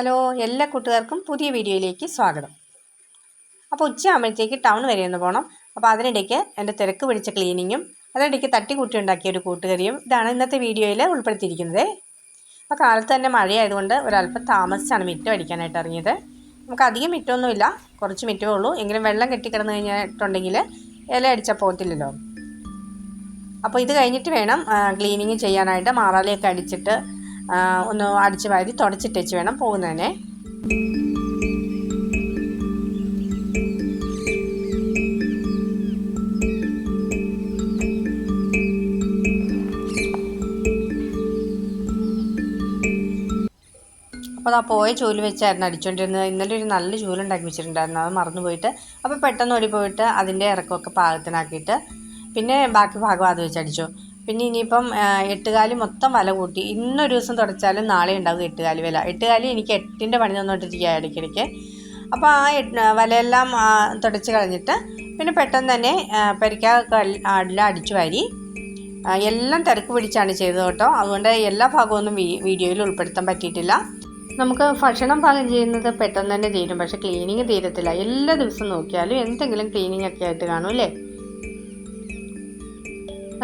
Hello, എല്ലാ കൂട്ടുകാർക്കും പുതിയ വീഡിയോയിലേക്ക് സ്വാഗതം. അപ്പോൾ ഉച്ചയാകുമ്പോഴത്തേക്ക് ടൗൺ വരെ ഒന്ന് പോകണം. അപ്പോൾ അതിനിടയ്ക്ക് എൻ്റെ തിരക്ക് പിടിച്ച ക്ലീനിങ്ങും അതിനിടയ്ക്ക് തട്ടിക്കൂട്ടി ഉണ്ടാക്കിയ ഒരു കൂട്ടുകറിയും ഇതാണ് ഇന്നത്തെ വീഡിയോയിൽ ഉൾപ്പെടുത്തിയിരിക്കുന്നത്. അപ്പോൾ കാലത്ത് തന്നെ മഴയായതുകൊണ്ട് ഒരല്പം താമസിച്ചാണ് മിറ്റം അടിക്കാനായിട്ട് ഇറങ്ങിയത്. നമുക്ക് അധികം മിറ്റമൊന്നുമില്ല, കുറച്ച് മിറ്റമേ ഉള്ളൂ. എങ്കിലും വെള്ളം കെട്ടിക്കിടന്ന് കഴിഞ്ഞിട്ടുണ്ടെങ്കിൽ ഇല അടിച്ചാൽ പോകത്തില്ലല്ലോ. അപ്പോൾ ഇത് കഴിഞ്ഞിട്ട് വേണം ക്ലീനിങ് ചെയ്യാനായിട്ട്. മാറാലയൊക്കെ അടിച്ചിട്ട് ഒന്ന് അടിച്ച് വാരി തുടച്ചിട്ടേച്ച് വേണം പോകുന്നതിനെ. അപ്പോൾ ആ പോയ ചൂല് വെച്ചായിരുന്നു അടിച്ചുകൊണ്ടിരുന്നത്. ഇന്നലെ ഒരു നല്ല ചൂലുണ്ടാക്കി വെച്ചിട്ടുണ്ടായിരുന്നു, അത് മറന്നുപോയിട്ട്. അപ്പോൾ പെട്ടെന്ന് ഓടിപ്പോയിട്ട് അതിൻ്റെ ഇറക്കമൊക്കെ പാകത്തിനാക്കിയിട്ട് പിന്നെ ബാക്കി ഭാഗം അത് വെച്ചടിച്ചു. പിന്നെ ഇനിയിപ്പം എട്ടുകാലി മൊത്തം വല കൂട്ടി. ഇന്നൊരു ദിവസം തുടച്ചാലും നാളെ ഉണ്ടാകും എട്ടുകാലി വില. എട്ടുകാലി എനിക്ക് 8ൻ്റെ പണി തന്നോണ്ടിരിക്കുക ഇടയ്ക്കിടയ്ക്ക്. അപ്പോൾ ആ വലയെല്ലാം തുടച്ച് കളഞ്ഞിട്ട് പിന്നെ പെട്ടെന്ന് തന്നെ പരിക്കാടില അടിച്ചു വാരി എല്ലാം തിരക്ക് പിടിച്ചാണ് ചെയ്തത് കേട്ടോ. അതുകൊണ്ട് എല്ലാ ഭാഗമൊന്നും വീഡിയോയിൽ ഉൾപ്പെടുത്താൻ പറ്റിയിട്ടില്ല. നമുക്ക് ഭക്ഷണം പാകം ചെയ്യുന്നത് പെട്ടെന്ന് തന്നെ തീരും, പക്ഷേ ക്ലീനിങ് തീരത്തില്ല. എല്ലാ ദിവസവും നോക്കിയാലും എന്തെങ്കിലും ക്ലീനിങ് ഒക്കെ ആയിട്ട് കാണും അല്ലേ.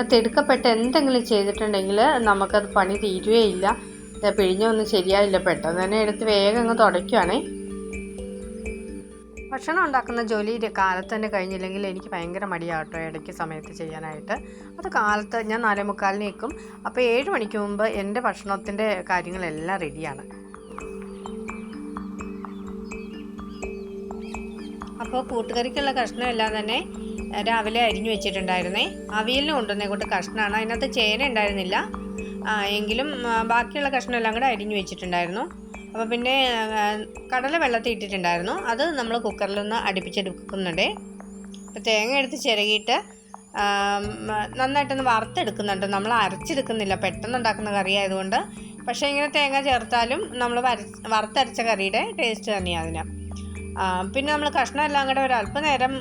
അത് തിടുക്കപ്പെട്ട് എന്തെങ്കിലും ചെയ്തിട്ടുണ്ടെങ്കിൽ നമുക്കത് പണി തീരുകയില്ല. പിഴിഞ്ഞൊന്നും ശരിയായില്ല, പെട്ടെന്ന് തന്നെ എടുത്ത് വേഗം അങ്ങ് തുടയ്ക്കുകയാണേ. ഭക്ഷണം ഉണ്ടാക്കുന്ന ജോലി കാലത്ത് തന്നെ കഴിഞ്ഞില്ലെങ്കിൽ എനിക്ക് ഭയങ്കര മടിയാട്ടോ ഇടയ്ക്ക് സമയത്ത് ചെയ്യാനായിട്ട്. അത് കാലത്ത് ഞാൻ 4:45 നിൽക്കും. അപ്പോൾ 7 മണിക്ക് മുമ്പ് എൻ്റെ ഭക്ഷണത്തിൻ്റെ കാര്യങ്ങളെല്ലാം റെഡിയാണ്. അപ്പോൾ കൂട്ടുകറിക്കുള്ള കഷ്ണമെല്ലാം തന്നെ രാവിലെ അരിഞ്ഞു വെച്ചിട്ടുണ്ടായിരുന്നേ. അവിയലിന് കൊണ്ടുവന്നേ കൊണ്ട് കഷ്ണമാണ്, അതിനകത്ത് ചേന ഉണ്ടായിരുന്നില്ല. എങ്കിലും ബാക്കിയുള്ള കഷ്ണമെല്ലാം കൂടെ അരിഞ്ഞു വെച്ചിട്ടുണ്ടായിരുന്നു. അപ്പോൾ പിന്നെ കടല വെള്ളത്തിൽ ഇട്ടിട്ടുണ്ടായിരുന്നു, അത് നമ്മൾ കുക്കറിലൊന്ന് അടുപ്പിച്ചെടുക്കുന്നുണ്ട്. അപ്പോൾ തേങ്ങ എടുത്ത് ചിരകിയിട്ട് നന്നായിട്ടൊന്ന് വറുത്തെടുക്കുന്നുണ്ട്. നമ്മൾ അരച്ചെടുക്കുന്നില്ല, പെട്ടെന്ന് ഉണ്ടാക്കുന്ന കറി ആയതുകൊണ്ട്. പക്ഷേ ഇങ്ങനെ തേങ്ങ ചേർത്താലും നമ്മൾ വറുത്തരച്ച കറിയുടെ ടേസ്റ്റ് തന്നെയാണ് അതിന്. പിന്നെ നമ്മൾ കഷ്ണം എല്ലാം കൂടെ ഒരല്പനേരം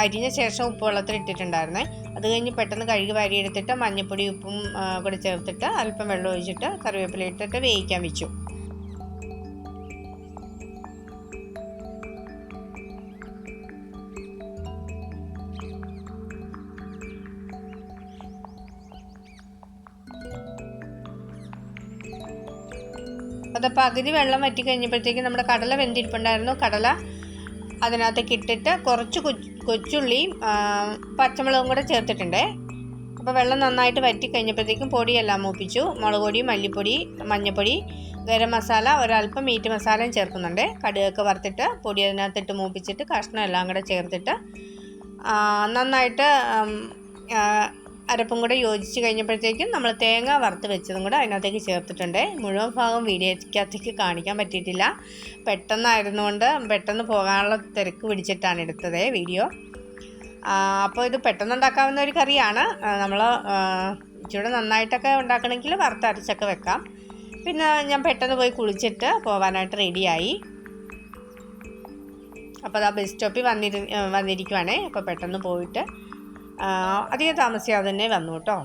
അരിഞ്ഞ ശേഷം ഉപ്പ് വെള്ളത്തിൽ ഇട്ടിട്ടുണ്ടായിരുന്നേ. അത് കഴിഞ്ഞ് പെട്ടെന്ന് കഴുകി വാരി എടുത്തിട്ട് മഞ്ഞൾപ്പൊടി ഉപ്പും കൂടെ ചേർത്തിട്ട് അല്പം വെള്ളം ഒഴിച്ചിട്ട് കറിവേപ്പില ഇട്ടിട്ട് വേവിക്കാൻ വെച്ചു. അത് പകുതി വെള്ളം വറ്റി കഴിഞ്ഞപ്പോഴത്തേക്കും നമ്മുടെ കടല വെന്തിരിപ്പുണ്ടായിരുന്നു. കടല അതിനകത്തേക്ക് ഇട്ടിട്ട് കുറച്ച് കൊച്ചുള്ളിയും പച്ചമുളകും കൂടെ ചേർത്തിട്ടുണ്ട്. അപ്പോൾ വെള്ളം നന്നായിട്ട് വറ്റി കഴിഞ്ഞപ്പോഴത്തേക്കും പൊടിയെല്ലാം മൂപ്പിച്ചു. മുളക് പൊടി, മല്ലിപ്പൊടി, മഞ്ഞൾപ്പൊടി, ഗരം മസാല, ഒരല്പം മീറ്റ് മസാലയും ചേർക്കുന്നുണ്ട്. കടുകൊക്കെ വറുത്തിട്ട് പൊടി അതിനകത്തിട്ട് മൂപ്പിച്ചിട്ട് കഷ്ണം എല്ലാം കൂടെ ചേർത്തിട്ട് നന്നായിട്ട് അരപ്പും കൂടെ യോജിച്ച് കഴിഞ്ഞപ്പോഴത്തേക്കും നമ്മൾ തേങ്ങ വറുത്ത് വെച്ചതും കൂടെ അതിനകത്തേക്ക് ചേർത്തിട്ടുണ്ട്. മുഴുവൻ ഭാഗം വീഡിയോക്കകത്തേക്ക് കാണിക്കാൻ പറ്റിയിട്ടില്ല, പെട്ടെന്നായിരുന്നുകൊണ്ട് പെട്ടെന്ന് പോകാനുള്ള തിരക്ക് പിടിച്ചിട്ടാണ് എടുത്തത് വീഡിയോ. അപ്പോൾ ഇത് പെട്ടെന്ന് ഉണ്ടാക്കാവുന്ന ഒരു കറിയാണ്. നമ്മൾ ഇച്ചിരി നന്നായിട്ടൊക്കെ ഉണ്ടാക്കണമെങ്കിൽ വറുത്തരച്ചൊക്കെ വെക്കാം. പിന്നെ ഞാൻ പെട്ടെന്ന് പോയി കുളിച്ചിട്ട് പോകാനായിട്ട് റെഡിയായി. അപ്പോൾ അത് ബസ് സ്റ്റോപ്പിൽ വന്നിരിക്കുവാണേ. അപ്പോൾ പെട്ടെന്ന് പോയിട്ട് അധികം താമസിയാതെ തന്നെ വന്നു കേട്ടോ.